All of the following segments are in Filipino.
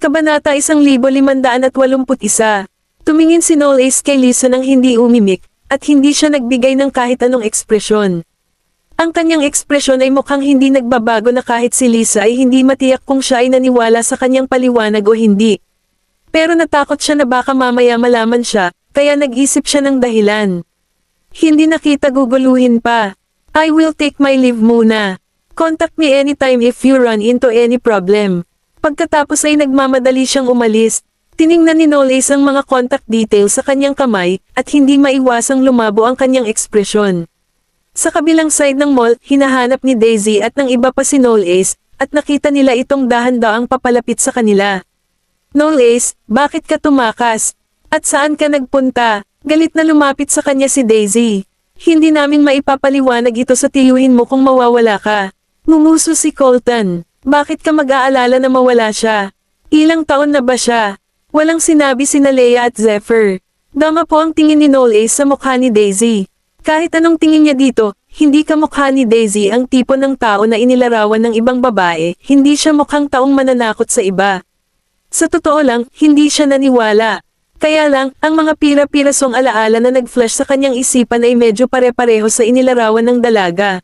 Kabanata 1581. Tumingin si Knowles kay Lisa nang hindi umimik, at hindi siya nagbigay ng kahit anong ekspresyon. Ang kanyang ekspresyon ay mukhang hindi nagbabago na kahit si Lisa ay hindi matiyak kung siya ay naniwala sa kanyang paliwanag o hindi. Pero natakot siya na baka mamaya malaman siya, kaya nag-isip siya ng dahilan. Hindi na kita guguluhin pa. I will take my leave muna. Contact me anytime if you run into any problem. Pagkatapos ay nagmamadali siyang umalis. Tiningnan ni Knowles ang mga contact details sa kanyang kamay, at hindi maiwasang lumabo ang kanyang ekspresyon. Sa kabilang side ng mall, hinahanap ni Daisy at ng iba pa si Knowles, at nakita nila itong dahan-daang papalapit sa kanila. Knowles, bakit ka tumakas? At saan ka nagpunta? Galit na lumapit sa kanya si Daisy. Hindi namin maipapaliwanag ito sa tiyuhin mo kung mawawala ka. Ngumuso si Colton. Bakit ka mag-aalala na mawala siya? Ilang taon na ba siya? Walang sinabi sina Leia at Zephyr. Dama po ang tingin ni Knowles sa mukha ni Daisy. Kahit anong tingin niya dito, hindi kamukha ni Daisy ang tipo ng tao na inilarawan ng ibang babae, hindi siya mukhang taong mananakot sa iba. Sa totoo lang, hindi siya naniwala. Kaya lang, ang mga pira-pirasong alaala na nag-flash sa kanyang isipan ay medyo pare-pareho sa inilarawan ng dalaga.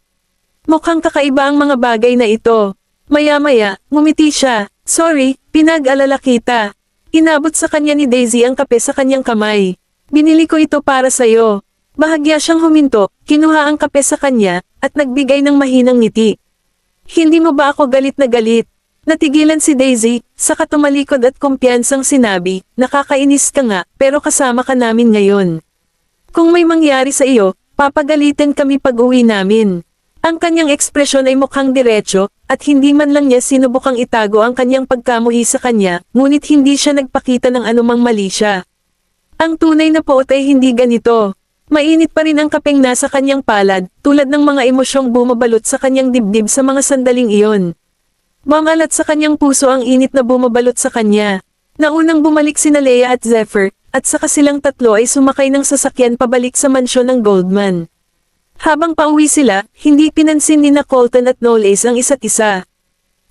Mukhang kakaiba ang mga bagay na ito. Maya-maya, ngumiti siya. Sorry, pinag-alala kita. Inabot sa kanya ni Daisy ang kape sa kanyang kamay. Binili ko ito para sa'yo. Bahagya siyang huminto, kinuha ang kape sa kanya, at nagbigay ng mahinang ngiti. Hindi mo ba ako galit na galit? Natigilan si Daisy, saka tumalikod at kumpiyansang sinabi, nakakainis ka nga, pero kasama ka namin ngayon. Kung may mangyari sa iyo, papagalitin kami pag-uwi namin. Ang kanyang ekspresyon ay mukhang diretso, at hindi man lang niya sinubukang itago ang kanyang pagkamuhi sa kanya, ngunit hindi siya nagpakita ng anumang mali siya. Ang tunay na poot ay hindi ganito. Mainit pa rin ang kapeng nasa kanyang palad, tulad ng mga emosyong bumabalot sa kanyang dibdib sa mga sandaling iyon. Mamalat sa kanyang puso ang init na bumabalot sa kanya. Naunang bumalik sina Leia at Zephyr, at saka silang tatlo ay sumakay ng sasakyan pabalik sa mansyon ng Goldman. Habang pauwi sila, hindi pinansin ni Colton at Knowles ang isa't isa.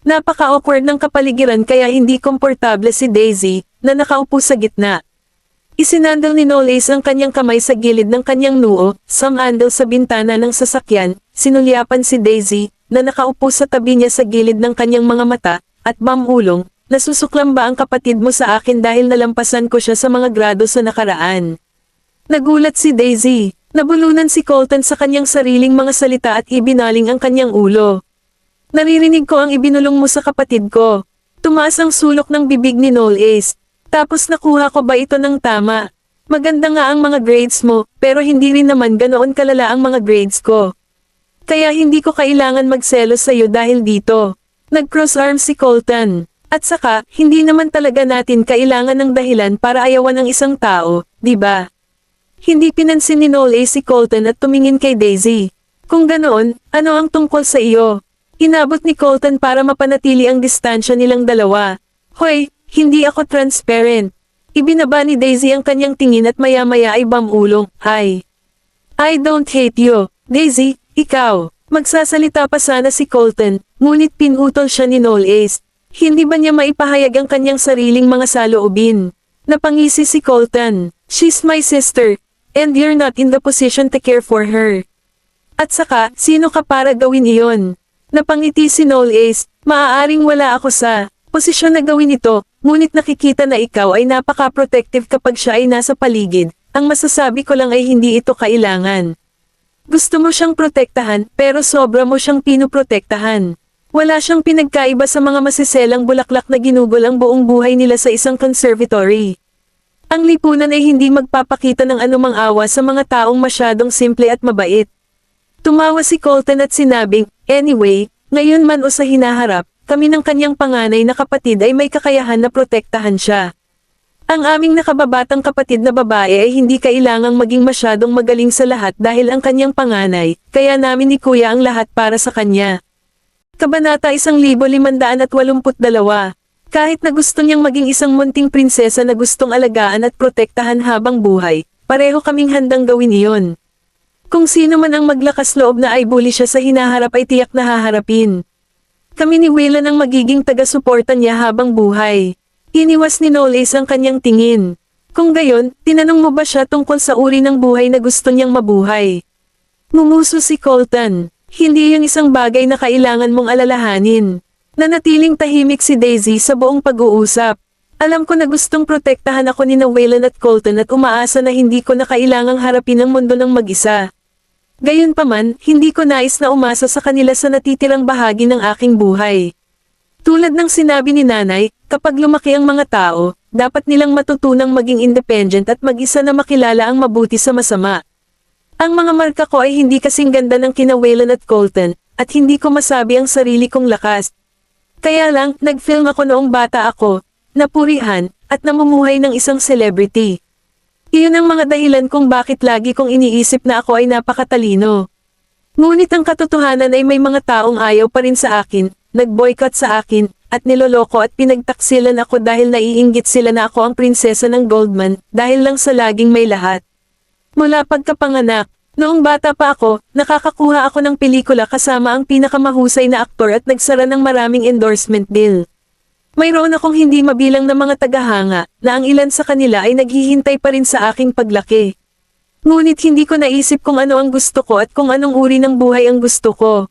Napaka-awkward ng kapaligiran kaya hindi komportable si Daisy, na nakaupo sa gitna. Isinandal ni Knowles ang kanyang kamay sa gilid ng kanyang noo, sumandal sa bintana ng sasakyan, sinulyapan si Daisy, na nakaupo sa tabi niya sa gilid ng kanyang mga mata, at mamulong, nasusuklam ba ang kapatid mo sa akin dahil nalampasan ko siya sa mga grado sa nakaraan? Nagulat si Daisy. Nabulunan si Colton sa kanyang sariling mga salita at ibinaling ang kanyang ulo. Naririnig ko ang ibinulong mo sa kapatid ko. Tumaas ang sulok ng bibig ni Knowles. Tapos nakuha ko ba ito ng tama? Maganda nga ang mga grades mo, pero hindi rin naman ganoon kalala ang mga grades ko. Kaya hindi ko kailangan magselos sa iyo dahil dito. Nag-cross arms si Colton. At saka, hindi naman talaga natin kailangan ng dahilan para ayawan ang isang tao, di ba? Hindi pinansin ni Knowles si Colton at tumingin kay Daisy. Kung ganoon, ano ang tungkol sa iyo? Inabot ni Colton para mapanatili ang distansya nilang dalawa. Hoy, hindi ako transparent. Ibinaba ni Daisy ang kanyang tingin at maya-maya ay bamulong, Hi. I don't hate you. Daisy, ikaw. Magsasalita pa sana si Colton, ngunit pinutol siya ni Knowles. Hindi ba niya maipahayag ang kanyang sariling mga saloobin? Napangisi si Colton. She's my sister. And you're not in the position to care for her. At saka, sino ka para gawin iyon? Napangiti si Knowles, maaaring wala ako sa posisyon na gawin ito, ngunit nakikita na ikaw ay napaka-protective kapag siya ay nasa paligid. Ang masasabi ko lang ay hindi ito kailangan. Gusto mo siyang protektahan, pero sobra mo siyang pinoprotektahan. Wala siyang pinagkaiba sa mga masiselang bulaklak na ginugol ang buong buhay nila sa isang conservatory. Ang lipunan ay hindi magpapakita ng anumang awa sa mga taong masyadong simple at mabait. Tumawa si Colton at sinabing, anyway, ngayon man o sa hinaharap, kami ng kanyang panganay na kapatid ay may kakayahan na protektahan siya. Ang aming nakababatang kapatid na babae ay hindi kailangang maging masyadong magaling sa lahat dahil ang kanyang panganay, kaya namin ni Kuya ang lahat para sa kanya. Kabanata 1582. Kahit na gusto niyang maging isang munting prinsesa na gustong alagaan at protektahan habang buhay, pareho kaming handang gawin iyon. Kung sino man ang maglakas loob na ay bully siya sa hinaharap ay tiyak na haharapin. Kami ni Willan ang magiging taga-suporta niya habang buhay. Iniwas ni Knowles ang kanyang tingin. Kung gayon, tinanong mo ba siya tungkol sa uri ng buhay na gusto niyang mabuhay? Ngumuso si Colton. Hindi yung isang bagay na kailangan mong alalahanin. Nanatiling tahimik si Daisy sa buong pag-uusap. Alam ko na gustong protektahan ako ni Waylon at Colton at umaasa na hindi ko na kailangang harapin ang mundo ng mag-isa. Gayunpaman, hindi ko nais na umasa sa kanila sa natitirang bahagi ng aking buhay. Tulad ng sinabi ni nanay, kapag lumaki ang mga tao, dapat nilang matutunang maging independent at mag-isa na makilala ang mabuti sa masama. Ang mga marka ko ay hindi kasing ganda ng kina Waylon at Colton, at hindi ko masabi ang sarili kong lakas. Kaya lang, nag-film ako noong bata ako, napurihan, at namumuhay ng isang celebrity. Iyon ang mga dahilan kung bakit lagi kong iniisip na ako ay napakatalino. Ngunit ang katotohanan ay may mga taong ayaw pa rin sa akin, nag-boycott sa akin, at niloloko at pinagtaksilan ako dahil naiinggit sila na ako ang prinsesa ng Goldman, dahil lang sa laging may lahat. Mula pagkapanganak, noong bata pa ako, nakakakuha ako ng pelikula kasama ang pinakamahusay na aktor at nagsara ng maraming endorsement deal. Mayroon akong hindi mabilang na mga tagahanga, na ang ilan sa kanila ay naghihintay pa rin sa aking paglaki. Ngunit hindi ko naisip kung ano ang gusto ko at kung anong uri ng buhay ang gusto ko.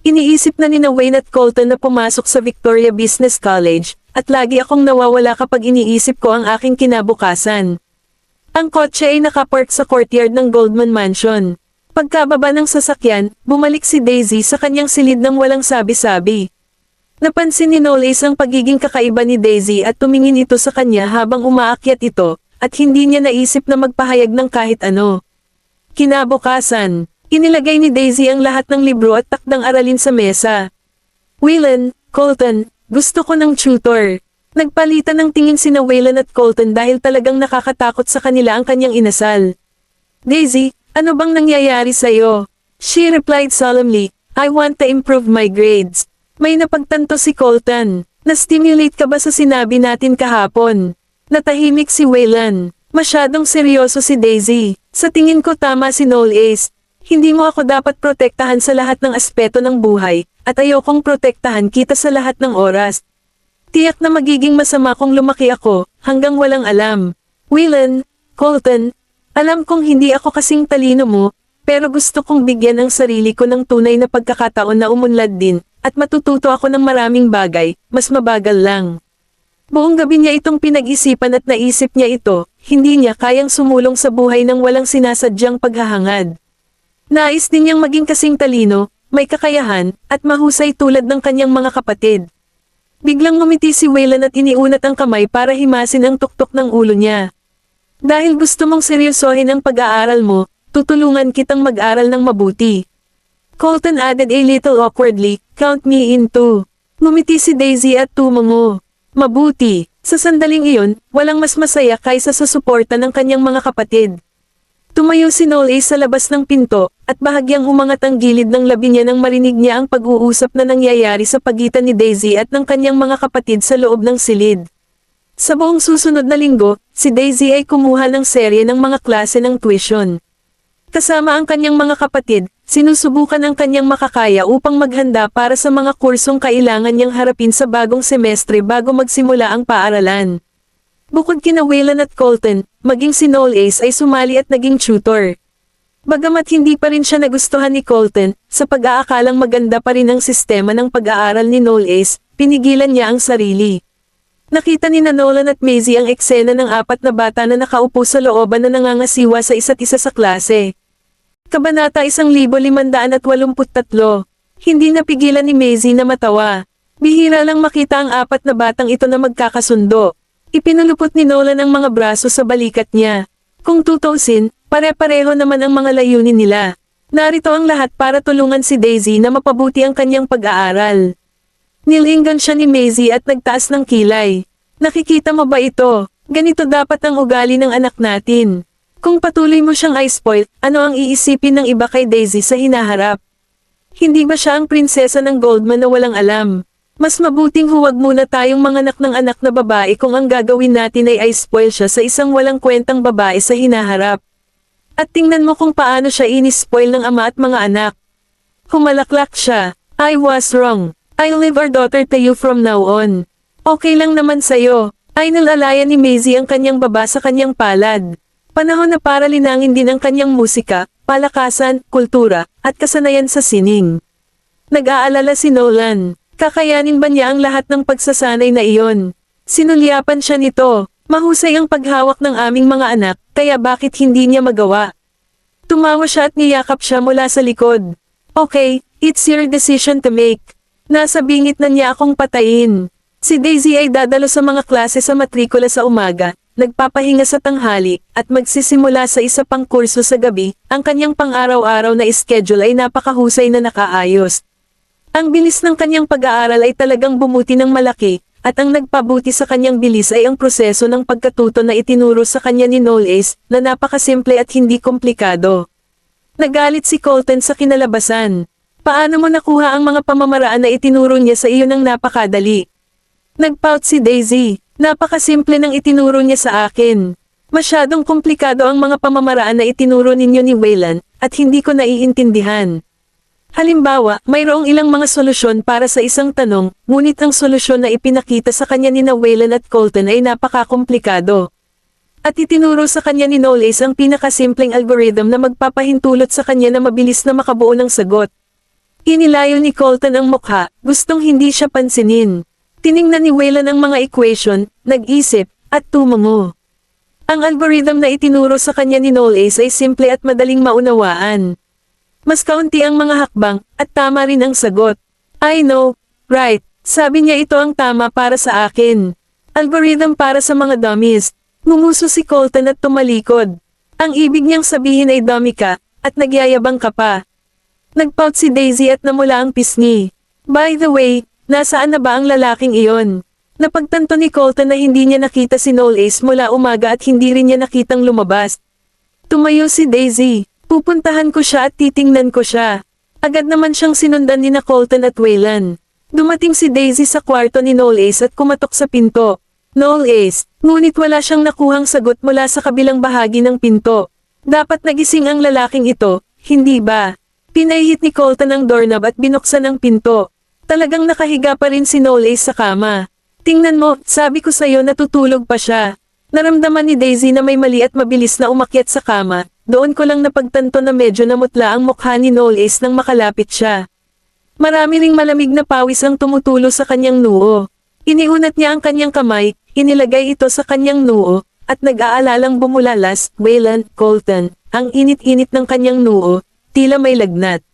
Iniisip na ni Wayne at Colton na pumasok sa Victoria Business College, at lagi akong nawawala kapag iniisip ko ang aking kinabukasan. Ang kotse ay nakapark sa courtyard ng Goldman Mansion. Pagkababa ng sasakyan, bumalik si Daisy sa kanyang silid ng walang sabi-sabi. Napansin ni Knowles ang pagiging kakaiba ni Daisy at tumingin ito sa kanya habang umaakyat ito, at hindi niya naisip na magpahayag ng kahit ano. Kinabukasan, inilagay ni Daisy ang lahat ng libro at takdang aralin sa mesa. Waylon, Colton, gusto ko ng tutor. Nagpalitan ng tingin sina Waylon at Colton dahil talagang nakakatakot sa kanila ang kanyang inasal. Daisy, ano bang nangyayari sa'yo? She replied solemnly, I want to improve my grades. May napagtanto si Colton. Na-stimulate ka ba sa sinabi natin kahapon? Natahimik si Waylon. Masyadong seryoso si Daisy. Sa tingin ko tama si Knowles. Hindi mo ako dapat protektahan sa lahat ng aspeto ng buhay, at ayokong protektahan kita sa lahat ng oras. Tiyak na magiging masama kung lumaki ako, hanggang walang alam. Waylon, Colton, alam kong hindi ako kasing talino mo, pero gusto kong bigyan ang sarili ko ng tunay na pagkakataon na umunlad din, at matututo ako ng maraming bagay, mas mabagal lang. Buong gabi niya itong pinag-isipan at naisip niya ito, hindi niya kayang sumulong sa buhay ng walang sinasadyang paghahangad. Nais din niyang maging kasing talino, may kakayahan, at mahusay tulad ng kanyang mga kapatid. Biglang ngumiti si Waylon at iniunat ang kamay para himasin ang tuktok ng ulo niya. Dahil gusto mong seryosohin ang pag-aaral mo, tutulungan kitang mag-aral ng mabuti. Colton added a little awkwardly, count me in too. Ngumiti si Daisy at tumango. Mabuti. Sa sandaling iyon, walang mas masaya kaysa sa suporta ng kanyang mga kapatid. Tumayo si Knowles sa labas ng pinto, at bahagyang umangat ang gilid ng labi niya nang marinig niya ang pag-uusap na nangyayari sa pagitan ni Daisy at ng kanyang mga kapatid sa loob ng silid. Sa buong susunod na linggo, si Daisy ay kumuha ng serye ng mga klase ng tuition. Kasama ang kanyang mga kapatid, sinusubukan ang kanyang makakaya upang maghanda para sa mga kursong kailangan niyang harapin sa bagong semestre bago magsimula ang paaralan. Bukod kina Waylon at Colton, maging si Knowles ay sumali at naging tutor. Bagamat hindi pa rin siya nagustuhan ni Colton, sa pag-aakalang maganda pa rin ang sistema ng pag-aaral ni Knowles, pinigilan niya ang sarili. Nakita ni Nolan at Maisie ang eksena ng 4 na bata na nakaupo sa looban na nangangasiwa sa isa't isa sa klase. Kabanata 1583. Hindi napigilan ni Maisie na matawa. Bihira lang makita ang 4 na batang ito na magkakasundo. Ipinulupot ni Nolan ang mga braso sa balikat niya. Kung tutusin, pare-pareho naman ang mga layunin nila. Narito ang lahat para tulungan si Daisy na mapabuti ang kanyang pag-aaral. Nilinggan siya ni Maisie at nagtaas ng kilay. Nakikita mo ba ito? Ganito dapat ang ugali ng anak natin. Kung patuloy mo siyang i-spoil, ano ang iisipin ng iba kay Daisy sa hinaharap? Hindi ba siya ang prinsesa ng Goldman na walang alam? Mas mabuting huwag muna tayong manganak ng anak na babae kung ang gagawin natin ay i-spoil siya sa isang walang kwentang babae sa hinaharap. At tingnan mo kung paano siya in-spoil ng ama at mga anak. Humalaklak siya. I was wrong. I'll leave our daughter to you from now on. Okay lang naman sa'yo. Ay nalalayan ni Maisie ang kanyang baba sa kanyang palad. Panahon na para linangin din ang kanyang musika, palakasan, kultura, at kasanayan sa sining. Nag-aalala si Nolan. Kakayanin ba niya ang lahat ng pagsasanay na iyon? Sinulyapan siya nito. Mahusay ang paghawak ng aming mga anak, kaya bakit hindi niya magawa? Tumawa siya at niyakap siya mula sa likod. Okay, it's your decision to make. Nasa bingit na niya akong patayin. Si Daisy ay dadalo sa mga klase sa matrikula sa umaga, nagpapahinga sa tanghali, at magsisimula sa isa pang kurso sa gabi. Ang kanyang pang-araw-araw na schedule ay napakahusay na nakaayos. Ang bilis ng kanyang pag-aaral ay talagang bumuti ng malaki, at ang nagpabuti sa kanyang bilis ay ang proseso ng pagkatuto na itinuro sa kanya ni Knowles, na napakasimple at hindi komplikado. Nagalit si Colton sa kinalabasan. Paano mo nakuha ang mga pamamaraan na itinuro niya sa iyo ng napakadali? Nagpout si Daisy. Napakasimple ng itinuro niya sa akin. Masyadong komplikado ang mga pamamaraan na itinuro ninyo ni Wayland, at hindi ko naiintindihan. Halimbawa, mayroong ilang mga solusyon para sa isang tanong, ngunit ang solusyon na ipinakita sa kanya ni Wayland at Colton ay napakakomplikado. At itinuro sa kanya ni Knowles ang pinakasimpleng algorithm na magpapahintulot sa kanya na mabilis na makabuo ng sagot. Inilayo ni Colton ang mukha, gustong hindi siya pansinin. Tiningnan ni Wayland ang mga equation, nag-isip, at tumango. Ang algorithm na itinuro sa kanya ni Knowles ay simple at madaling maunawaan. Mas kaunti ang mga hakbang, at tama rin ang sagot. I know, right, sabi niya ito ang tama para sa akin. Algorithm para sa mga dummies. Ngumuso si Colton at tumalikod. Ang ibig niyang sabihin ay dummy ka, at nagyayabang ka pa. Nagpout si Daisy at namula ang pisngi. By the way, nasaan na ba ang lalaking iyon? Napagtanto ni Colton na hindi niya nakita si Knowles mula umaga at hindi rin niya nakitang lumabas. Tumayo si Daisy. Pupuntahan ko siya at titingnan ko siya. Agad naman siyang sinundan ni Colton at Wayland. Dumating si Daisy sa kwarto ni Knowles at kumatok sa pinto. Knowles, ngunit wala siyang nakuhang sagot mula sa kabilang bahagi ng pinto. Dapat nagising ang lalaking ito, hindi ba? Pinahihit ni Colton ang doorknob at binuksan ang pinto. Talagang nakahiga pa rin si Knowles sa kama. Tingnan mo, sabi ko sa'yo natutulog pa siya. Naramdaman ni Daisy na may mali at mabilis na umakyat sa kama. Doon ko lang napagtanto na medyo namutla ang mukha ni Knowles nang makalapit siya. Marami ring malamig na pawis ang tumutulo sa kanyang noo. Iniunat niya ang kanyang kamay, inilagay ito sa kanyang noo, at nag-aalalang bumulalas, Wayland, Colton, ang init-init ng kanyang noo, tila may lagnat.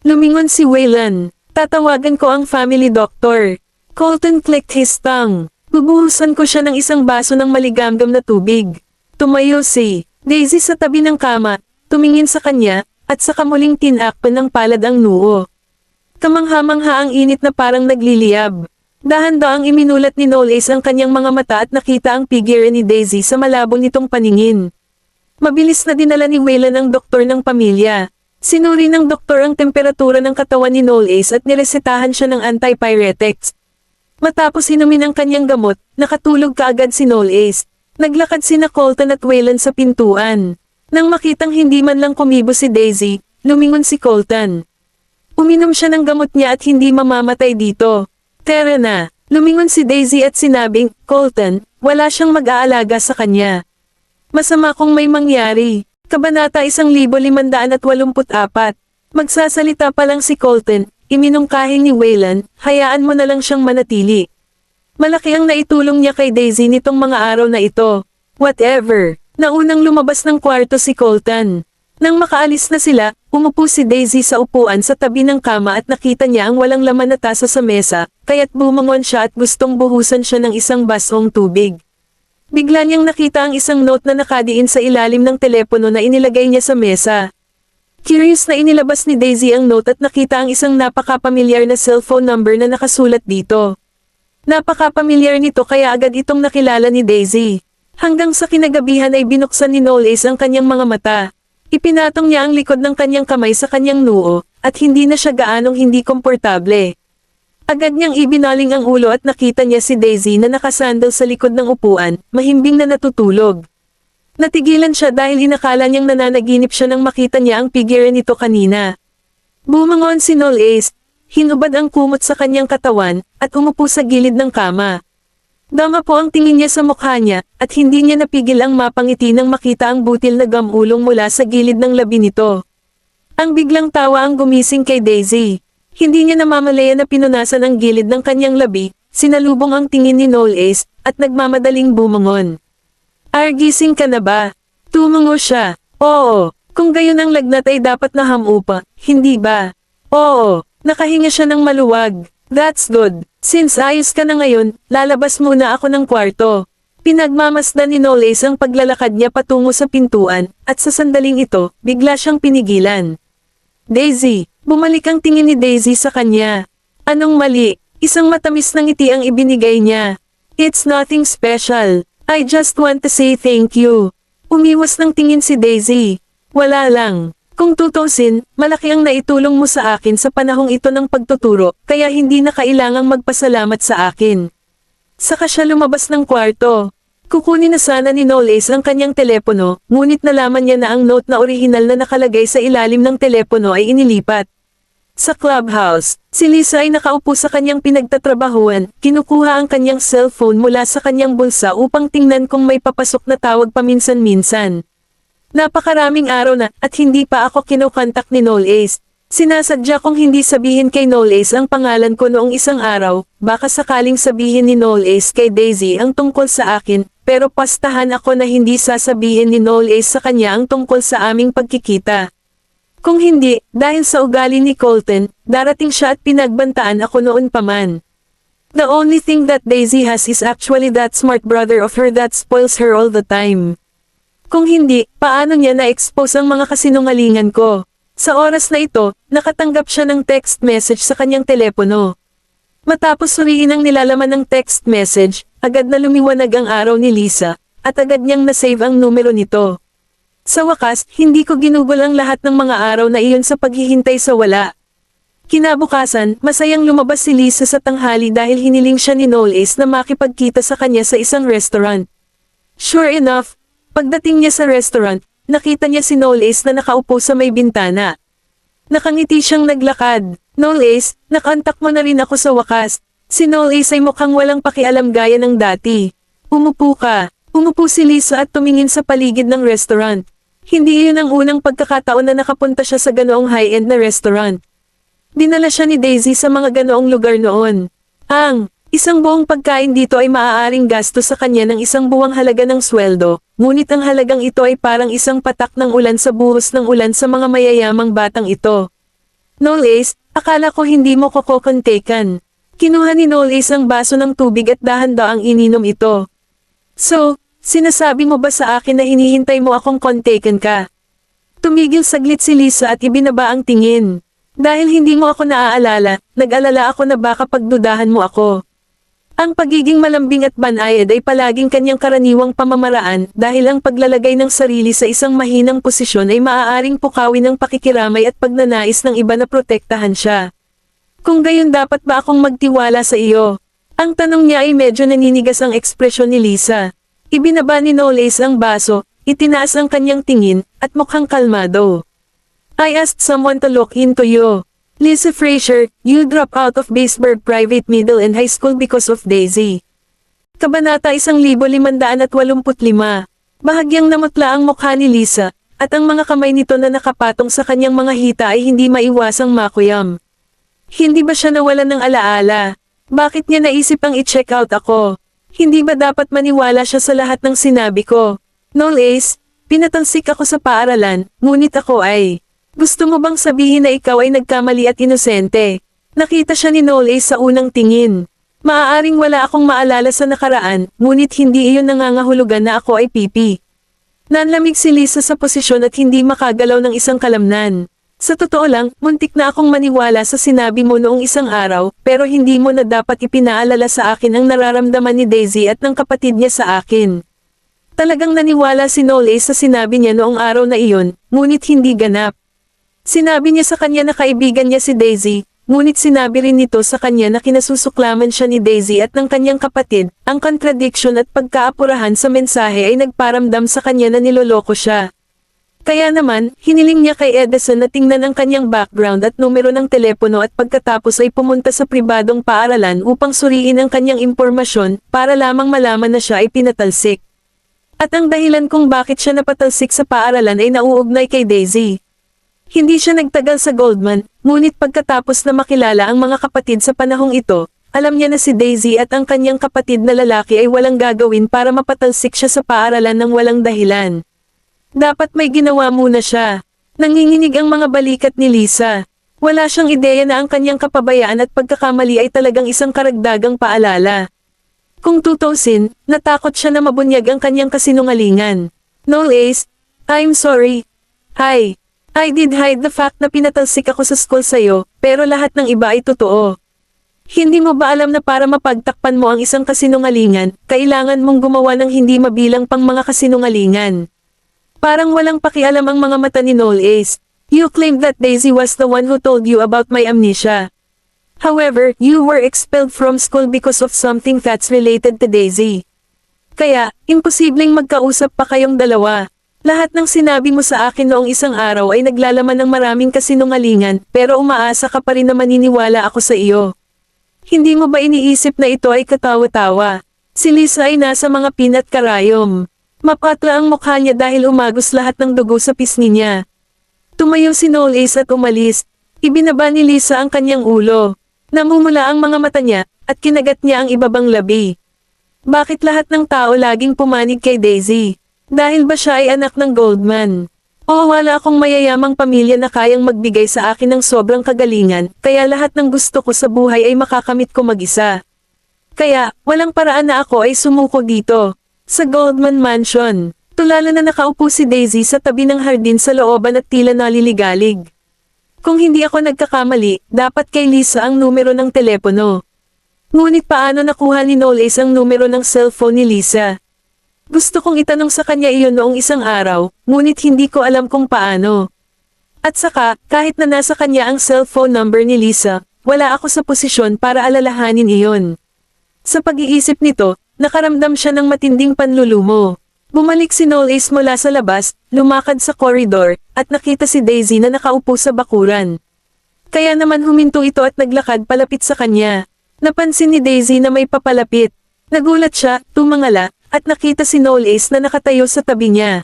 Lumingon si Wayland. Tatawagan ko ang family doctor. Colton clicked his tongue. Bubuhusan ko siya ng isang baso ng maligamgam na tubig. Tumayo si Daisy sa tabi ng kama, tumingin sa kanya, at saka muling tinakpan ng palad ang noo. Kamangha-mangha ang init na parang nagliliyab. Dahan-daang iminulat ni Knowles ang kanyang mga mata at nakita ang figure ni Daisy sa malabo nitong paningin. Mabilis na dinala ni Wayland ang doktor ng pamilya. Sinuri ng doktor ang temperatura ng katawan ni Knowles at niresetahan siya ng antipyretics. Matapos inumin ang kanyang gamot, nakatulog kaagad si Knowles. Naglakad sina Colton at Wayland sa pintuan. Nang makitang hindi man lang kumibo si Daisy, lumingon si Colton. Uminom siya ng gamot niya at hindi mamamatay dito. Tara na, lumingon si Daisy at sinabing, Colton, wala siyang mag-aalaga sa kanya. Masama kung may mangyari. Kabanata 1584. Magsasalita pa lang si Colton, iminungkahi ni Wayland, hayaan mo na lang siyang manatili. Malaki ang naitulong niya kay Daisy nitong mga araw na ito. Whatever. Naunang lumabas ng kwarto si Colton. Nang makaalis na sila, umupo si Daisy sa upuan sa tabi ng kama at nakita niya ang walang laman na tasa sa mesa, kaya't bumangon siya at gustong buhusan siya ng isang basong tubig. Bigla niyang nakita ang isang note na nakadiin sa ilalim ng telepono na inilagay niya sa mesa. Curious na inilabas ni Daisy ang note at nakita ang isang napaka-pamilyar na cellphone number na nakasulat dito. Napaka-pamilyar nito kaya agad itong nakilala ni Daisy. Hanggang sa kinagabihan ay binuksan ni Knowles ang kanyang mga mata. Ipinatong niya ang likod ng kanyang kamay sa kanyang noo, at hindi na siya gaanong hindi komportable. Agad niyang ibinaling ang ulo at nakita niya si Daisy na nakasandal sa likod ng upuan, mahimbing na natutulog. Natigilan siya dahil inakala niyang nananaginip siya nang makita niya ang figure nito kanina. Bumangon si Knowles. Hinubad ang kumot sa kanyang katawan, at umupo sa gilid ng kama. Dama po ang tingin niya sa mukha niya, at hindi niya napigil ang mapangiti nang makita ang butil na gamulong mula sa gilid ng labi nito. Ang biglang tawa ang gumising kay Daisy. Hindi niya namamalaya na pinunasan ang gilid ng kanyang labi, sinalubong ang tingin ni Knowles, at nagmamadaling bumangon. Gising ka na ba? Tumungo siya. Oo, kung gayon ang lagnat ay dapat na hamupa, hindi ba? Oo, nakahinga siya ng maluwag. That's good. Since ayos ka na ngayon, lalabas muna ako ng kwarto. Pinagmamasdan ni Knowles ang paglalakad niya patungo sa pintuan, at sa sandaling ito, bigla siyang pinigilan. Daisy, bumalik ang tingin ni Daisy sa kanya. Anong mali? Isang matamis na ngiti ang ibinigay niya. It's nothing special. I just want to say thank you. Umiwas ng tingin si Daisy. Wala lang. Kung tutusin, malaki ang naitulong mo sa akin sa panahong ito ng pagtuturo, kaya hindi na kailangang magpasalamat sa akin. Saka siya lumabas ng kwarto. Kukunin na sana ni Knowles ang kanyang telepono, ngunit nalaman niya na ang note na orihinal na nakalagay sa ilalim ng telepono ay inilipat. Sa clubhouse, si Lisa ay nakaupo sa kanyang pinagtatrabahuan, kinukuha ang kanyang cellphone mula sa kanyang bulsa upang tingnan kung may papasok na tawag paminsan-minsan. Napakaraming araw na, at hindi pa ako kinokontak ni Knowles. Sinasadya kong hindi sabihin kay Knowles ang pangalan ko noong isang araw, baka sakaling sabihin ni Knowles kay Daisy ang tungkol sa akin, pero pastahan ako na hindi sasabihin ni Knowles sa kanya ang tungkol sa aming pagkikita. Kung hindi, dahil sa ugali ni Colton, darating siya at pinagbantaan ako noon pa man. The only thing that Daisy has is actually that smart brother of her that spoils her all the time. Kung hindi, paano niya na-expose ang mga kasinungalingan ko? Sa oras na ito, nakatanggap siya ng text message sa kanyang telepono. Matapos suriin ang nilalaman ng text message, agad na lumiwanag ang araw ni Lisa, at agad niyang nasave ang numero nito. Sa wakas, hindi ko ginugol ang lahat ng mga araw na iyon sa paghihintay sa wala. Kinabukasan, masayang lumabas si Lisa sa tanghali dahil hiniling siya ni Knowles na makipagkita sa kanya sa isang restaurant. Sure enough, pagdating niya sa restaurant, nakita niya si Knowles na nakaupo sa may bintana. Nakangiti siyang naglakad. Knowles, nakantak mo na rin ako sa wakas. Si Knowles ay mukhang walang pakialam gaya ng dati. Umupo ka. Umupo si Lisa at tumingin sa paligid ng restaurant. Hindi iyon ang unang pagkakataon na nakapunta siya sa ganoong high-end na restaurant. Dinala siya ni Daisy sa mga ganoong lugar noon. Isang buong pagkain dito ay maaaring gasto sa kanya ng isang buwang halaga ng sweldo, ngunit ang halagang ito ay parang isang patak ng ulan sa buhos ng ulan sa mga mayayamang batang ito. Knowles, akala ko hindi mo kokontekan. Kinuha ni Knowles ang baso ng tubig at dahan-daang ininom ito. So, sinasabi mo ba sa akin na hinihintay mo akong kontekan ka? Tumigil saglit si Lisa at ibinaba ang tingin. Dahil hindi mo ako naaalala, nag-alala ako na baka pagdudahan mo ako. Ang pagiging malambing at banayad ay palaging kanyang karaniwang pamamaraan dahil ang paglalagay ng sarili sa isang mahinang posisyon ay maaaring pukawin ng pakikiramay at pagnanais ng iba na protektahan siya. Kung gayon dapat ba akong magtiwala sa iyo? Ang tanong niya ay medyo naninigas ang ekspresyon ni Lisa. Ibinaba ni Knowles ang baso, itinaas ang kanyang tingin, at mukhang kalmado. I asked someone to look into you. Lisa Fraser, you drop out of Baseburg Private Middle and High School because of Daisy. Kabanata 1585. Bahagyang namutla ang mukha ni Lisa, at ang mga kamay nito na nakapatong sa kanyang mga hita ay hindi maiwasang makuyam. Hindi ba siya nawalan ng alaala? Bakit niya naisip ang i-check out ako? Hindi ba dapat maniwala siya sa lahat ng sinabi ko? Knowles, pinatalsik ako sa paaralan, ngunit ako ay... Gusto mo bang sabihin na ikaw ay nagkamali at inosente? Nakita siya ni Knowles sa unang tingin. Maaaring wala akong maalala sa nakaraan, ngunit hindi iyon nangangahulugan na ako ay pipi. Nanlamig si Lisa sa posisyon at hindi makagalaw ng isang kalamnan. Sa totoo lang, muntik na akong maniwala sa sinabi mo noong isang araw, pero hindi mo na dapat ipinaalala sa akin ang nararamdaman ni Daisy at ng kapatid niya sa akin. Talagang naniwala si Knowles sa sinabi niya noong araw na iyon, ngunit hindi ganap. Sinabi niya sa kanya na kaibigan niya si Daisy, ngunit sinabi rin nito sa kanya na kinasusuklaman siya ni Daisy at ng kanyang kapatid. Ang contradiction at pagkaapurahan sa mensahe ay nagparamdam sa kanya na niloloko siya. Kaya naman, hiniling niya kay Edison na tingnan ang kanyang background at numero ng telepono at pagkatapos ay pumunta sa pribadong paaralan upang suriin ang kanyang impormasyon para lamang malaman na siya ay pinatalsik. At ang dahilan kung bakit siya napatalsik sa paaralan ay nauugnay kay Daisy. Hindi siya nagtagal sa Goldman, ngunit pagkatapos na makilala ang mga kapatid sa panahong ito, alam niya na si Daisy at ang kanyang kapatid na lalaki ay walang gagawin para mapatalsik siya sa paaralan ng walang dahilan. Dapat may ginawa muna siya. Nanginginig ang mga balikat ni Lisa. Wala siyang ideya na ang kanyang kapabayaan at pagkakamali ay talagang isang karagdagang paalala. Kung tutusin, natakot siya na mabunyag ang kanyang kasinungalingan. No Ace, I'm sorry. Hi. I did hide the fact na pinatalsik ako sa school sa'yo, pero lahat ng iba ay totoo. Hindi mo ba alam na para mapagtakpan mo ang isang kasinungalingan, kailangan mong gumawa ng hindi mabilang pang mga kasinungalingan? Parang walang pakialam ang mga mata ni Noel Ace. You claimed that Daisy was the one who told you about my amnesia. However, you were expelled from school because of something that's related to Daisy. Kaya, imposibleng magkausap pa kayong dalawa. Lahat ng sinabi mo sa akin noong isang araw ay naglalaman ng maraming kasinungalingan, pero umaasa ka pa rin na maniniwala ako sa iyo. Hindi mo ba iniisip na ito ay katawa-tawa? Si Lisa ay nasa mga pinat karayom. Mapatla ang mukha niya dahil umagos lahat ng dugo sa pisngi niya. Tumayo si Noel Ace at umalis. Ibinaba ni Lisa ang kanyang ulo. Namumula ang mga mata niya, at kinagat niya ang ibabang labi. Bakit lahat ng tao laging pumanig kay Daisy? Dahil ba siya ay anak ng Goldman? O wala akong mayayamang pamilya na kayang magbigay sa akin ng sobrang kagalingan, kaya lahat ng gusto ko sa buhay ay makakamit ko mag-isa. Kaya, walang paraan na ako ay sumuko dito. Sa Goldman Mansion, tulala na nakaupo si Daisy sa tabi ng hardin sa looban at tila naliligalig. Kung hindi ako nagkakamali, dapat kay Lisa ang numero ng telepono. Ngunit paano nakuha ni Noel Ace ang numero ng cellphone ni Lisa? Gusto kong itanong sa kanya iyon noong isang araw, ngunit hindi ko alam kung paano. At saka, kahit na nasa kanya ang cellphone number ni Lisa, wala ako sa posisyon para alalahanin iyon. Sa pag-iisip nito, nakaramdam siya ng matinding panlulumo. Bumalik si Noel Ace mula sa labas, lumakad sa koridor, at nakita si Daisy na nakaupo sa bakuran. Kaya naman huminto ito at naglakad palapit sa kanya. Napansin ni Daisy na may papalapit. Nagulat siya, tumangala, at nakita si Noel Ace na nakatayo sa tabi niya.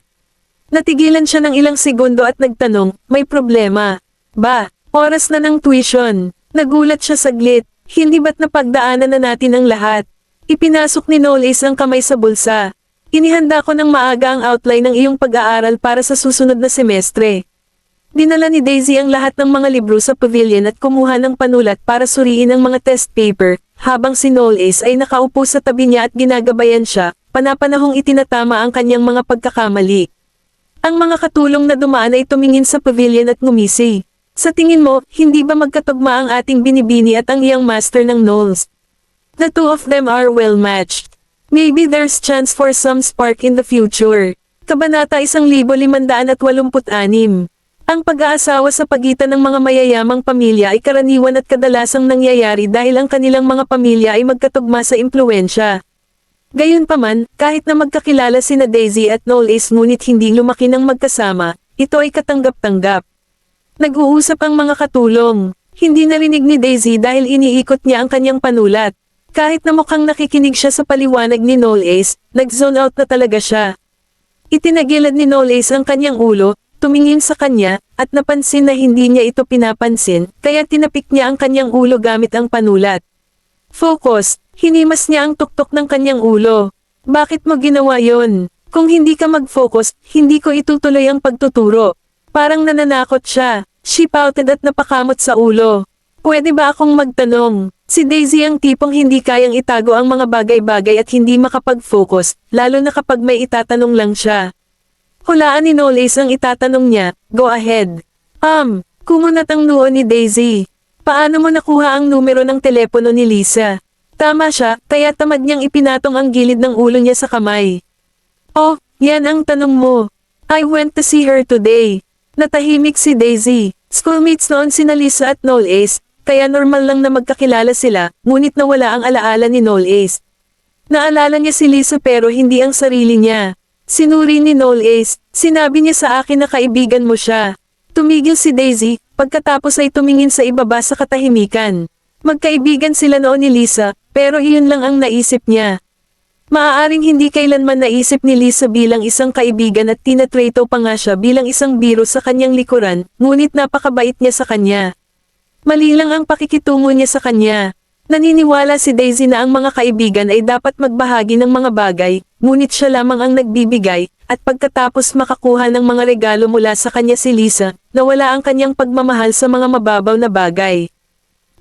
Natigilan siya ng ilang segundo at nagtanong, may problema? Ba, oras na ng tuition. Nagulat siya saglit, hindi ba't napagdaanan na natin ang lahat? Ipinasok ni Noel Ace ang kamay sa bulsa. Inihanda ko ng maaga ang outline ng iyong pag-aaral para sa susunod na semestre. Dinala ni Daisy ang lahat ng mga libro sa pavilion at kumuha ng panulat para suriin ang mga test paper, habang si Noel Ace ay nakaupo sa tabi niya at ginagabayan siya, panapanahong itinatama ang kanyang mga pagkakamali. Ang mga katulong na dumaan ay tumingin sa pavilion at ngumisi. Sa tingin mo, hindi ba magkatugma ang ating binibini at ang iyang master ng Knowles? The two of them are well matched. Maybe there's chance for some spark in the future. Kabanata 1586. Ang pag-aasawa sa pagitan ng mga mayayamang pamilya ay karaniwan at kadalasang nangyayari dahil ang kanilang mga pamilya ay magkatugma sa impluensya. Gayunpaman, kahit na magkakilala sina Daisy at Noel Ace ngunit hindi lumaki ng magkasama, ito ay katanggap-tanggap. Nag-uusap ang mga katulong. Hindi narinig ni Daisy dahil iniikot niya ang kanyang panulat. Kahit na mukhang nakikinig siya sa paliwanag ni Noel Ace, nag-zone out na talaga siya. Itinagilad ni Noel Ace ang kanyang ulo, tumingin sa kanya, at napansin na hindi niya ito pinapansin, kaya tinapik niya ang kanyang ulo gamit ang panulat. Focus, hinimas niya ang tuktok ng kanyang ulo. Bakit mo ginawa yon? Kung hindi ka mag-focus, hindi ko itutuloy ang pagtuturo. Parang nananakot siya. She pouted at napakamot sa ulo. Pwede ba akong magtanong? Si Daisy ang tipong hindi kayang itago ang mga bagay-bagay at hindi makapag-focus, lalo na kapag may itatanong lang siya. Hulaan ni Noel Ace ang itatanong niya, go ahead. Kumunat ang noo ni Daisy. Paano mo nakuha ang numero ng telepono ni Lisa? Tama siya, kaya tamad niyang ipinatong ang gilid ng ulo niya sa kamay. Oh, yan ang tanong mo. I went to see her today. Natahimik si Daisy. Schoolmates noon sina Lisa at Noel Ace, kaya normal lang na magkakilala sila, ngunit nawala ang alaala ni Noel Ace. Naalala niya si Lisa pero hindi ang sarili niya. Sinuri ni Noel Ace, sinabi niya sa akin na kaibigan mo siya. Tumigil si Daisy, pagkatapos ay tumingin sa ibaba sa katahimikan. Magkaibigan sila noon ni Lisa, pero iyon lang ang naisip niya. Maaaring hindi kailanman naisip ni Lisa bilang isang kaibigan at tinatrato pa nga siya bilang isang biro sa kanyang likuran, ngunit napakabait niya sa kanya. Mali lang ang pakikitungo niya sa kanya. Naniniwala si Daisy na ang mga kaibigan ay dapat magbahagi ng mga bagay, ngunit siya lamang ang nagbibigay, at pagkatapos makakuha ng mga regalo mula sa kanya si Lisa, nawala ang kanyang pagmamahal sa mga mababaw na bagay.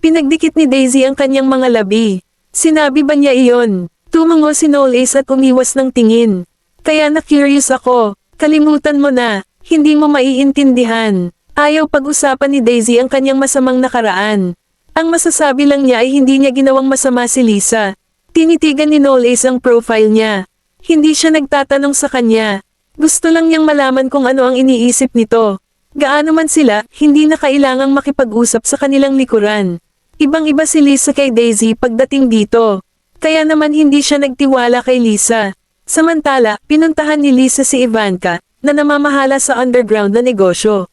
Pinagdikit ni Daisy ang kanyang mga labi. Sinabi ba niya iyon? Tumango si Noel Ace at umiwas ng tingin. Kaya na-curious ako. Kalimutan mo na. Hindi mo maiintindihan. Ayaw pag-usapan ni Daisy ang kanyang masamang nakaraan. Ang masasabi lang niya ay hindi niya ginawang masama si Lisa. Tinitigan ni Noel Ace ang profile niya. Hindi siya nagtatanong sa kanya. Gusto lang niyang malaman kung ano ang iniisip nito. Gaano man sila, hindi na kailangang makipag-usap sa kanilang likuran. Ibang-iba si Lisa kay Daisy pagdating dito. Kaya naman hindi siya nagtiwala kay Lisa. Samantala, pinuntahan ni Lisa si Ivanka, na namamahala sa underground na negosyo.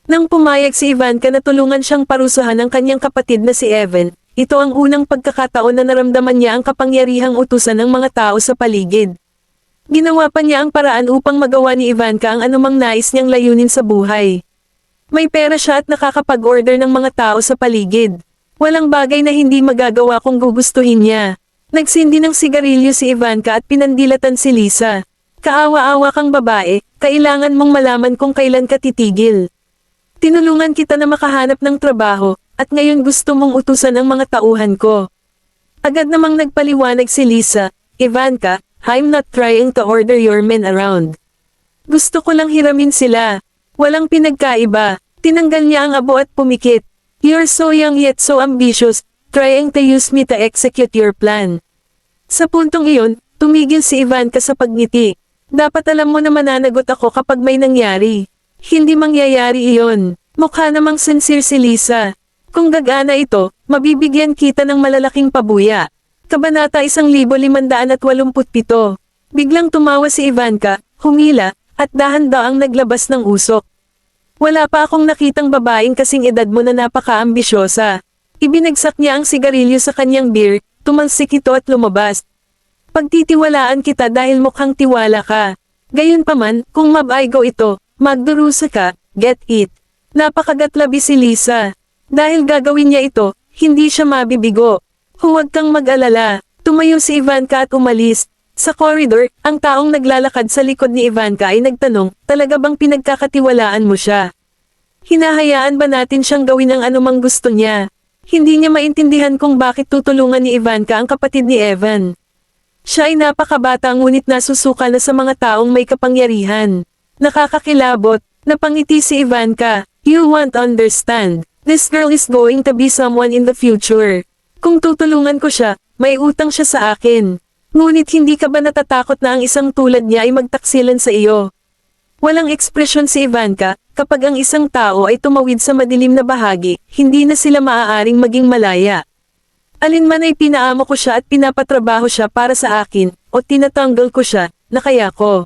Nang pumayag si Ivanka na tulungan siyang parusahan ng kanyang kapatid na si Evan, ito ang unang pagkakataon na naramdaman niya ang kapangyarihang utusan ng mga tao sa paligid. Ginawa pa niya ang paraan upang magawa ni Ivanka ang anumang nais niyang layunin sa buhay. May pera siya at nakakapag-order ng mga tao sa paligid. Walang bagay na hindi magagawa kung gugustuhin niya. Nagsindi ng sigarilyo si Ivanka at pinandilatan si Lisa. Kaawa-awa kang babae, kailangan mong malaman kung kailan ka titigil. Tinulungan kita na makahanap ng trabaho, at ngayon gusto mong utusan ang mga tauhan ko. Agad namang nagpaliwanag si Lisa, Ivanka, I'm not trying to order your men around. Gusto ko lang hiramin sila. Walang pinagkaiba. Tinanggal niya ang abo at pumikit. You're so young yet so ambitious, trying to use me to execute your plan. Sa puntong iyon, tumigil si Ivanka sa pagngiti. Dapat alam mo na mananagot ako kapag may nangyari. Hindi mangyayari iyon. Mukha namang sincere si Lisa. Kung gagana ito, mabibigyan kita ng malalaking pabuya. Kabanata 1587. Biglang tumawa si Ivanka, humila, at dahan-daang naglabas ng usok. Wala pa akong nakitang babaeng kasing edad mo na napaka-ambisyosa. Ibinagsak niya ang sigarilyo sa kanyang beer, tumalsik ito at lumabas. Pagtitiwalaan kita dahil mukhang tiwala ka. Gayunpaman, kung mabaigo ito, magdurusa ka, get it. Napakagatlabi si Lisa. Dahil gagawin niya ito, hindi siya mabibigo. Huwag kang mag-alala. Tumayo si Ivanka at umalis. Sa corridor, ang taong naglalakad sa likod ni Ivanka ay nagtanong, talaga bang pinagkakatiwalaan mo siya? Hinahayaan ba natin siyang gawin ang anumang gusto niya? Hindi niya maintindihan kung bakit tutulungan ni Ivanka ang kapatid ni Evan. Siya ay napakabata ngunit nasusuka na sa mga taong may kapangyarihan. Nakakakilabot, napangiti si Ivanka. You won't understand. This girl is going to be someone in the future. Kung tutulungan ko siya, may utang siya sa akin. Ngunit hindi ka ba natatakot na ang isang tulad niya ay magtaksilan sa iyo? Walang ekspresyon si Ivanka, kapag ang isang tao ay tumawid sa madilim na bahagi, hindi na sila maaaring maging malaya. Alinman ay pinaamo ko siya at pinapatrabaho siya para sa akin, o tinatanggal ko siya, na kaya ko.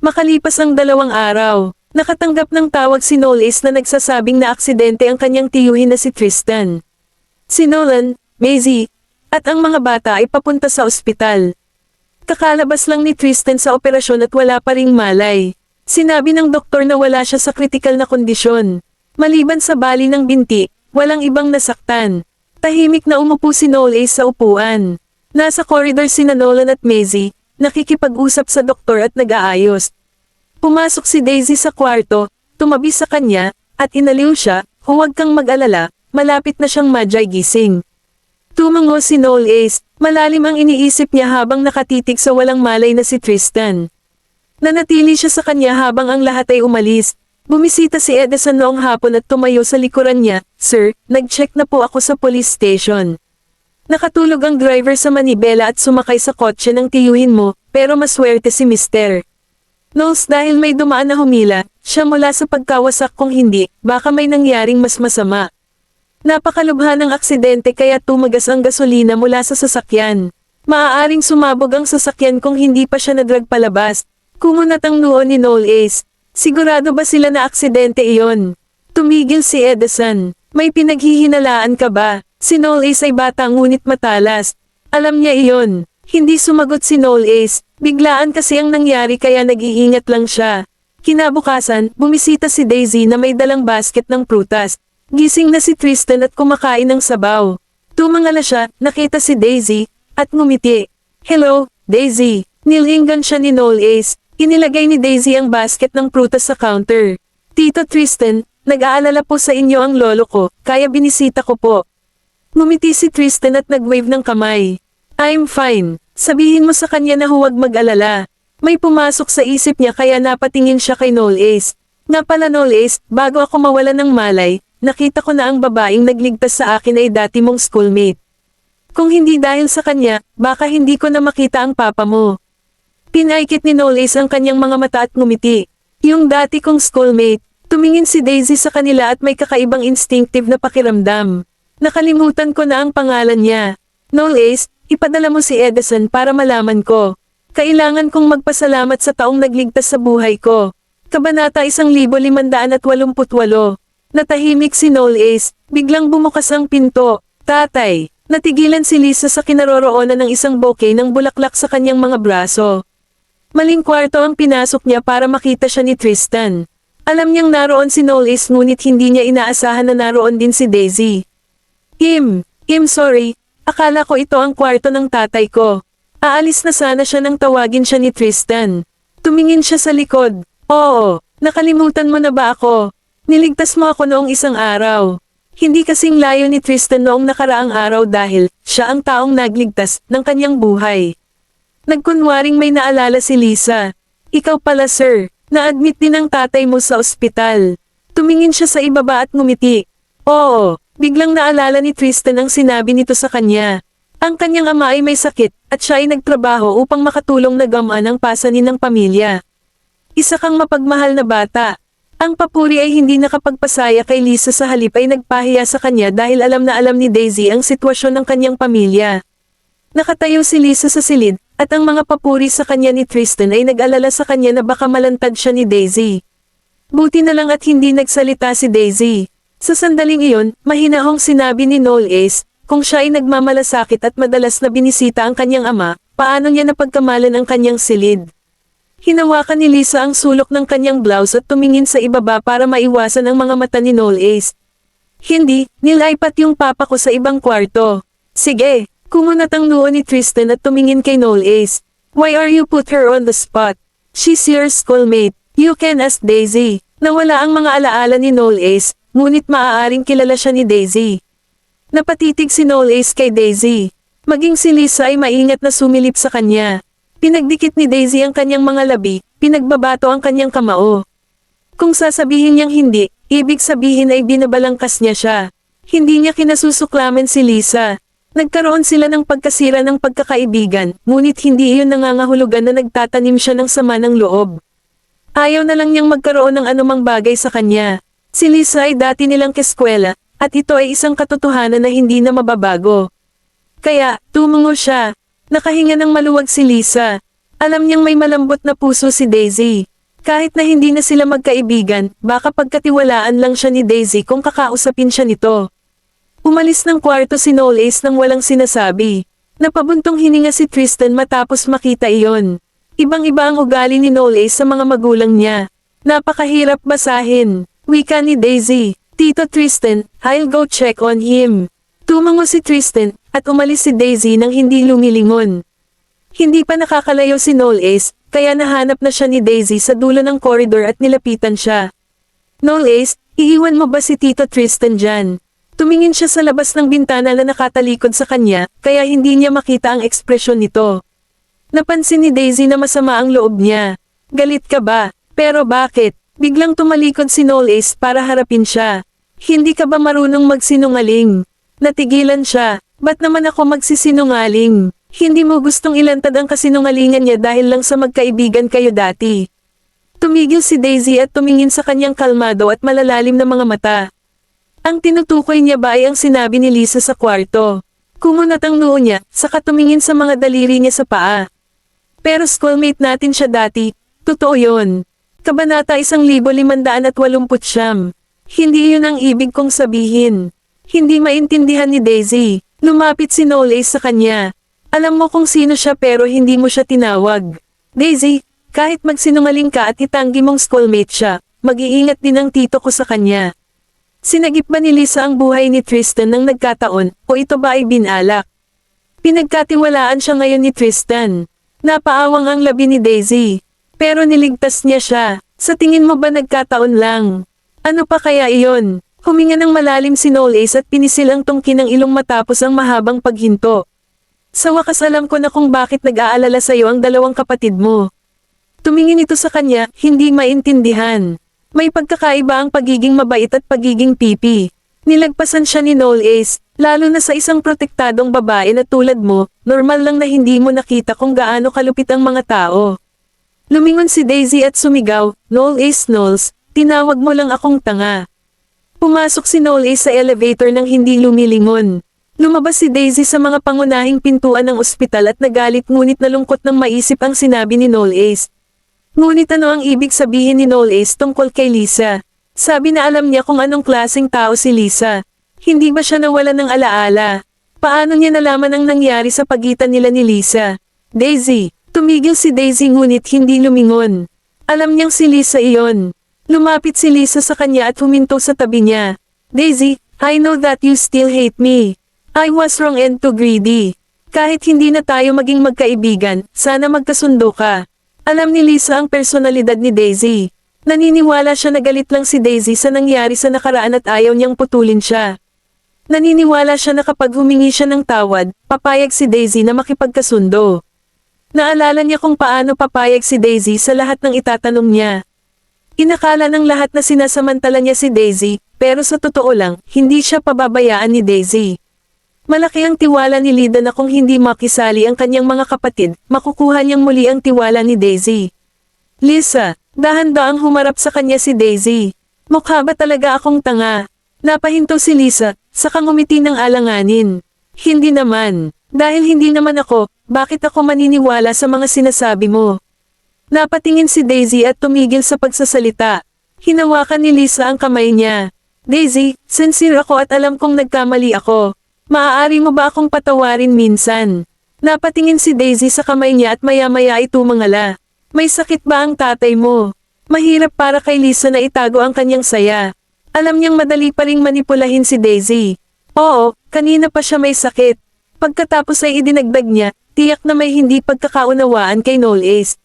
Makalipas ang 2 araw, nakatanggap ng tawag si Noel Ace na nagsasabing na aksidente ang kanyang tiyuhin na si Tristan. Si Nolan, Maisie, at ang mga bata ay papunta sa ospital. Kakalabas lang ni Tristan sa operasyon at wala pa ring malay. Sinabi ng doktor na wala siya sa kritikal na kondisyon. Maliban sa bali ng binti, walang ibang nasaktan. Tahimik na umupo si Noel Ace sa upuan. Nasa corridor sina Nolan at Maisie, nakikipag-usap sa doktor at nag-aayos. Pumasok si Daisy sa kwarto, tumabi sa kanya, at inaliw siya, huwag kang mag-alala, malapit na siyang madyay gising. Tumango si Noel Ace, malalim ang iniisip niya habang nakatitig sa walang malay na si Tristan. Nanatili siya sa kanya habang ang lahat ay umalis. Bumisita si Edison noong hapon at tumayo sa likuran niya, Sir, nag-check na po ako sa police station. Nakatulog ang driver sa manibela at sumakay sa kotse ng tiyuhin mo, pero maswerte si Mr. Knowles dahil may dumaan na humila, siya mula sa pagkawasak kung hindi, baka may nangyaring mas masama. Napakalubha ng aksidente kaya tumagas ang gasolina mula sa sasakyan. Maaaring sumabog ang sasakyan kung hindi pa siya nadrag palabas. Kumunat ang noo ni Noel Ace. Sigurado ba sila na aksidente iyon? Tumigil si Edison. May pinaghihinalaan ka ba? Si Noel Ace ay bata ngunit matalas. Alam niya iyon. Hindi sumagot si Noel Ace. Biglaan kasi ang nangyari kaya nag-iingat lang siya. Kinabukasan, bumisita si Daisy na may dalang basket ng prutas. Gising na si Tristan at kumakain ng sabaw. Tumangala siya, nakita si Daisy, at ngumiti. Hello, Daisy. Nilinggan siya ni Noel Ace. Inilagay ni Daisy ang basket ng prutas sa counter. Tito Tristan, nag-aalala po sa inyo ang lolo ko, kaya binisita ko po. Ngumiti si Tristan at nag-wave ng kamay. I'm fine. Sabihin mo sa kanya na huwag mag-alala. May pumasok sa isip niya kaya napatingin siya kay Noel Ace. Nga pala Noel Ace, bago ako mawala ng malay, nakita ko na ang babaeng nagligtas sa akin ay dati mong schoolmate. Kung hindi dahil sa kanya, baka hindi ko na makita ang papa mo. Pinaikit ni Noel Ace ang kanyang mga mata at ngumiti. Yung dati kong schoolmate, tumingin si Daisy sa kanila at may kakaibang instinctive na pakiramdam. Nakalimutan ko na ang pangalan niya. Noel Ace, ipadala mo si Edison para malaman ko. Kailangan kong magpasalamat sa taong nagligtas sa buhay ko. Kabanata 1588. Natahimik si Noel Ace, biglang bumukas ang pinto. Tatay, natigilan si Lisa sa kinaroroonan ng isang bouquet ng bulaklak sa kanyang mga braso. Maling kwarto ang pinasok niya para makita siya ni Tristan. Alam niyang naroon si Noel Ace ngunit hindi niya inaasahan na naroon din si Daisy. Sorry, akala ko ito ang kwarto ng tatay ko. Aalis na sana siya nang tawagin siya ni Tristan. Tumingin siya sa likod. Oo, nakalimutan mo na ba ako? Niligtas mo ako noong isang araw. Hindi kasing layo ni Tristan noong nakaraang araw dahil siya ang taong nagligtas ng kanyang buhay. Nagkunwaring may naalala si Lisa. Ikaw pala sir, na-admit din ang tatay mo sa ospital. Tumingin siya sa ibaba at ngumiti. Oo, biglang naalala ni Tristan ang sinabi nito sa kanya. Ang kanyang ama ay may sakit, at siya ay nagtrabaho upang makatulong na gamaan ang pasanin ng pamilya. Isa kang mapagmahal na bata. Ang papuri ay hindi nakapagpasaya kay Lisa sa halip ay nagpahiya sa kanya dahil alam na alam ni Daisy ang sitwasyon ng kanyang pamilya. Nakatayo si Lisa sa silid, at ang mga papuri sa kanya ni Tristan ay nag-alala sa kanya na baka malantad siya ni Daisy. Buti na lang at hindi nagsalita si Daisy. Sa sandaling iyon, mahinahong sinabi ni Noel Ace, kung siya ay nagmamalasakit at madalas na binisita ang kanyang ama, paano niya napagkamalan ang kanyang silid. Hinawakan ni Lisa ang sulok ng kanyang blouse at tumingin sa ibaba para maiwasan ang mga mata ni Noel Ace. Hindi, nilaipat yung papa ko sa ibang kwarto. Sige. Kumunat ang noo ni Tristan at tumingin kay Noel Ace. Why are you put her on the spot? She's your schoolmate. You can ask Daisy. Nawala ang mga alaala ni Noel Ace, ngunit maaaring kilala siya ni Daisy. Napatitig si Noel Ace kay Daisy. Maging si Lisa ay maingat na sumilip sa kanya. Pinagdikit ni Daisy ang kanyang mga labi, pinagbabato ang kanyang kamao. Kung sasabihin niyang hindi, ibig sabihin ay binabalangkas niya siya. Hindi niya kinasusuklaman si Lisa. Nagkaroon sila ng pagkasira ng pagkakaibigan, ngunit hindi iyon nangangahulugan na nagtatanim siya ng sama ng loob. Ayaw na lang niyang magkaroon ng anumang bagay sa kanya. Si Lisa ay dati nilang keskwela, at ito ay isang katotohanan na hindi na mababago. Kaya, tumungo siya. Nakahinga ng maluwag si Lisa. Alam niyang may malambot na puso si Daisy. Kahit na hindi na sila magkaibigan, baka pagkatiwalaan lang siya ni Daisy kung kakausapin siya nito. Umalis ng kwarto si Noel Ace nang walang sinasabi. Napabuntong hininga si Tristan matapos makita iyon. Ibang-iba ang ugali ni Noel Ace sa mga magulang niya. Napakahirap basahin. Wika ni Daisy. Tito Tristan, I'll go check on him. Tumango si Tristan, at umalis si Daisy nang hindi lumilingon. Hindi pa nakakalayo si Noel Ace, kaya nahanap na siya ni Daisy sa dulo ng koridor at nilapitan siya. Noel Ace, iiwan mo ba si Tito Tristan dyan? Tumingin siya sa labas ng bintana na nakatalikod sa kanya, kaya hindi niya makita ang ekspresyon nito. Napansin ni Daisy na masama ang loob niya. Galit ka ba? Pero bakit? Biglang tumalikod si Noel Ace para harapin siya. Hindi ka ba marunong magsinungaling? Natigilan siya. Ba't naman ako magsisinungaling? Hindi mo gustong ilantad ang kasinungalingan niya dahil lang sa magkaibigan kayo dati. Tumigil si Daisy at tumingin sa kanyang kalmado at malalalim na mga mata. Ang tinutukoy niya ba ay ang sinabi ni Lisa sa kwarto. Kumunat ang noo niya, saka tumingin sa mga daliri niya sa paa. Pero schoolmate natin siya dati, Totoo yun. Kabanata 1589. Hindi yun ang ibig kong sabihin. Hindi maintindihan ni Daisy. Lumapit si Knowles sa kanya. Alam mo kung sino siya pero hindi mo siya tinawag. Daisy, kahit magsinungaling ka at itanggi mong schoolmate siya, mag-iingat din ang tito ko sa kanya. Sinagip ba ni Lisa ang buhay ni Tristan nang nagkataon, o ito ba ay binalak? Pinagkatiwalaan siya ngayon ni Tristan. Napaawang ang labi ni Daisy. Pero niligtas niya siya. Sa tingin mo ba nagkataon lang? Ano pa kaya iyon? Huminga ng malalim si Knowles at pinisil ang tungkin ng ilong matapos ang mahabang paghinto. Sa wakas alam ko na kung bakit nag-aalala sa iyo ang dalawang kapatid mo. Tumingin ito sa kanya, hindi maintindihan. May pagkakaiba ang pagiging mabait at pagiging pipi. Nilagpasan siya ni Knowles, lalo na sa isang protektadong babae na tulad mo, normal lang na hindi mo nakita kung gaano kalupit ang mga tao. Lumingon si Daisy at sumigaw, Knowles, tinawag mo lang akong tanga. Pumasok si Knowles sa elevator nang hindi lumilingon. Lumabas si Daisy sa mga pangunahing pintuan ng ospital at nagalit ngunit nalungkot nang maisip ang sinabi ni Knowles. Ngunit ano ang ibig sabihin ni Knowles tungkol kay Lisa? Sabi na alam niya kung anong klaseng tao si Lisa. Hindi ba siya nawala ng alaala? Paano niya nalaman ang nangyari sa pagitan nila ni Lisa? Daisy, tumigil si Daisy ngunit hindi lumingon. Alam niyang si Lisa iyon. Lumapit si Lisa sa kanya at huminto sa tabi niya. Daisy, I know that you still hate me. I was wrong and too greedy. Kahit hindi na tayo maging magkaibigan, sana magkasundo ka. Alam ni Lisa ang personalidad ni Daisy. Naniniwala siya na galit lang si Daisy sa nangyari sa nakaraan at ayaw niyang putulin siya. Naniniwala siya na kapag humingi siya ng tawad, papayag si Daisy na makipagkasundo. Naalala niya kung paano papayag si Daisy sa lahat ng itatanong niya. Inakala ng lahat na sinasamantala niya si Daisy, pero sa totoo lang, hindi siya pababayaan ni Daisy. Malaki ang tiwala ni Lida na kung hindi makisali ang kanyang mga kapatid, makukuha niyang muli ang tiwala ni Daisy. Lisa, dahan-daang humarap sa kanya si Daisy. Mukha ba talaga akong tanga? Napahinto si Lisa, saka ngumiti ng alanganin. Hindi naman. Dahil hindi naman ako, bakit ako maniniwala sa mga sinasabi mo? Napatingin si Daisy at tumigil sa pagsasalita. Hinawakan ni Lisa ang kamay niya. Daisy, sincere ako at alam kong nagkamali ako. Maaari mo ba akong patawarin minsan? Napatingin si Daisy sa kamay niya at maya-maya ay tumangala. May sakit ba ang tatay mo? Mahirap para kay Lisa na itago ang kanyang saya. Alam niyang madali pa ring manipulahin si Daisy. Oo, kanina pa siya may sakit. Pagkatapos ay idinagdag niya, tiyak na may hindi pagkakaunawaan kay Knowles.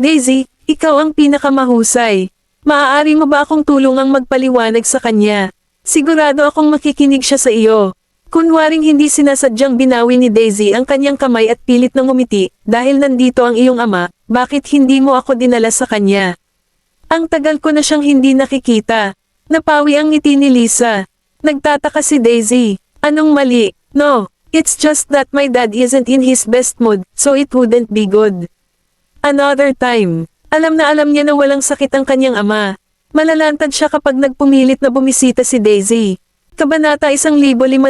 Daisy, ikaw ang pinakamahusay. Maaari mo ba akong tulungang magpaliwanag sa kanya? Sigurado akong makikinig siya sa iyo. Kunwaring hindi sinasadyang binawi ni Daisy ang kanyang kamay at pilit na ngumiti, dahil nandito ang iyong ama, bakit hindi mo ako dinala sa kanya? Ang tagal ko na siyang hindi nakikita. Napawi ang ngiti ni Lisa. Nagtataka si Daisy. Anong mali? No, it's just that my dad isn't in his best mood, so it wouldn't be good. Another time. Alam niya na walang sakit ang kanyang ama. Malalantad siya kapag nagpumilit na bumisita si Daisy. Kabanata 1570.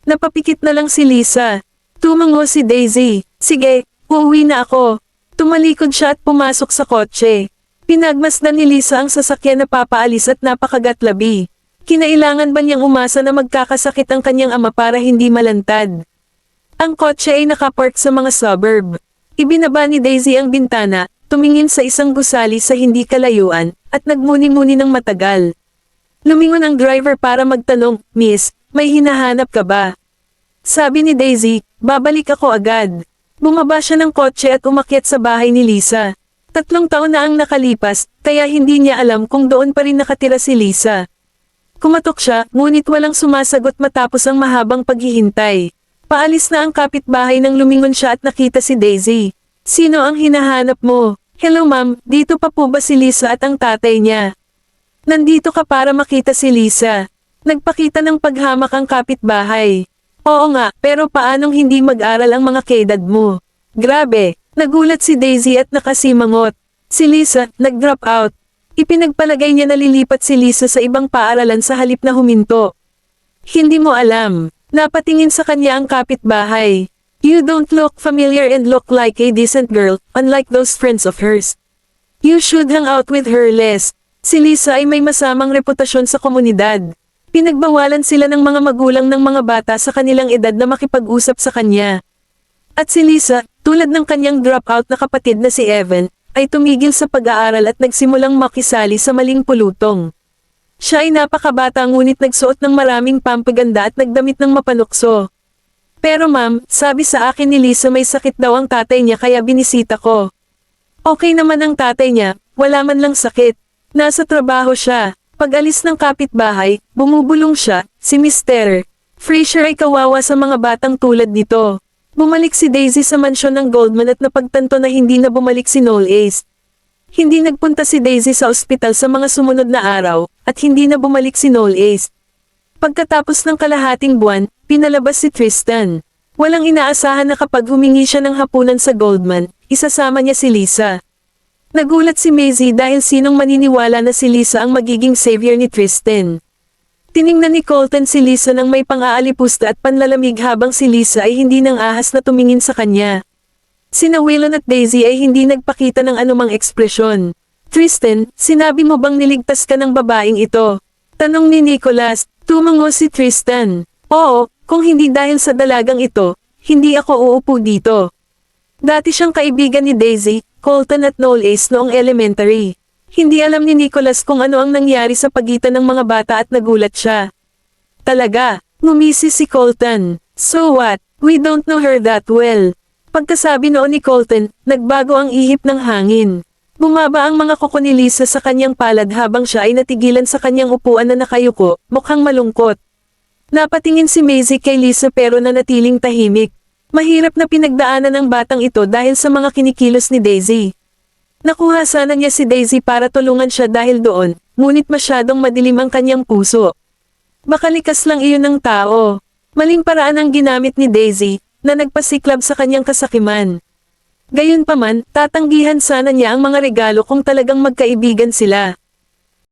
Napapikit na lang si Lisa. Tumango si Daisy. Sige, uuwi na ako. Tumalikod siya at pumasok sa kotse. Pinagmasdan ni Lisa ang sasakyan na papaalis at napakagatlabi. Kinailangan ba niyang umasa na magkakasakit ang kanyang ama para hindi malantad? Ang kotse ay nakapark sa mga suburb. Ibinaba ni Daisy ang bintana, tumingin sa isang gusali sa hindi kalayuan, at nagmuni-muni ng matagal. Lumingon ang driver para magtanong, Miss, may hinahanap ka ba? Sabi ni Daisy, babalik ako agad. Bumaba siya ng kotse at umakyat sa bahay ni Lisa. 3 taon na ang nakalipas, kaya hindi niya alam kung doon pa rin nakatira si Lisa. Kumatok siya, ngunit walang sumasagot matapos ang mahabang paghihintay. Paalis na ang kapitbahay nang lumingon siya at nakita si Daisy. Sino ang hinahanap mo? Hello ma'am, dito pa po ba si Lisa at ang tatay niya? Nandito ka para makita si Lisa. Nagpakita ng paghamak ang kapitbahay. Oo nga, pero paanong hindi mag-aral ang mga kaedad mo? Grabe, nagulat si Daisy at nakasimangot. Si Lisa, nag-drop out. Ipinagpalagay niya na lilipat si Lisa sa ibang paaralan sa halip na huminto. Hindi mo alam. Napatingin sa kanya ang kapitbahay. You don't look familiar and look like a decent girl, unlike those friends of hers. You should hang out with her less. Si Lisa ay may masamang reputasyon sa komunidad. Pinagbawalan sila ng mga magulang ng mga bata sa kanilang edad na makipag-usap sa kanya. At si Lisa, tulad ng kanyang dropout na kapatid na si Evan, ay tumigil sa pag-aaral at nagsimulang makisali sa maling pulutong. Siya ay napakabata ngunit nagsuot ng maraming pampaganda at nagdamit ng mapanukso. Pero ma'am, sabi sa akin ni Lisa may sakit daw ang tatay niya kaya binisita ko. Okay naman ang tatay niya, wala man lang sakit. Nasa trabaho siya. Pag-alis ng kapitbahay, bumubulong siya, si Mr. Fraser ay kawawa sa mga batang tulad nito. Bumalik si Daisy sa mansyon ng Goldman at napagtanto na hindi na bumalik si Noel Ace. Hindi nagpunta si Daisy sa ospital sa mga sumunod na araw, at hindi na bumalik si Noel Ace. Pagkatapos ng kalahating buwan, pinalabas si Tristan. Walang inaasahan na kapag humingi siya ng hapunan sa Goldman, isasama niya si Lisa. Nagulat si Maisie dahil sinong maniniwala na si Lisa ang magiging savior ni Tristan. Tiningnan ni Colton si Lisa ng may pang-aalipusta at panlalamig habang si Lisa ay hindi nang ahas na tumingin sa kanya. Sina Waylon at Daisy ay hindi nagpakita ng anumang ekspresyon. Tristan, sinabi mo bang niligtas ka ng babaeng ito? Tanong ni Nicholas. Tumango si Tristan. Oo, kung hindi dahil sa dalagang ito, hindi ako uupo dito. Dati siyang kaibigan ni Daisy, Colton at Noel Ace noong elementary. Hindi alam ni Nicholas kung ano ang nangyari sa pagitan ng mga bata at nagulat siya. Talaga, ngumisi si Colton. So what? We don't know her that well. Pagkasabi noon ni Colton, nagbago ang ihip ng hangin. Bumaba ang mga kuko ni Lisa sa kanyang palad habang siya ay natigilan sa kanyang upuan na nakayuko, mukhang malungkot. Napatingin si Maisie kay Lisa pero nanatiling tahimik. Mahirap na pinagdaanan ng batang ito dahil sa mga kinikilos ni Daisy. Nakuha sana niya si Daisy para tulungan siya dahil doon, ngunit masyadong madilim ang kanyang puso. Baka likas lang iyon ng tao. Maling paraan ang ginamit ni Daisy, na nagpasiklab sa kanyang kasakiman. Gayunpaman, tatanggihan sana niya ang mga regalo kung talagang magkaibigan sila.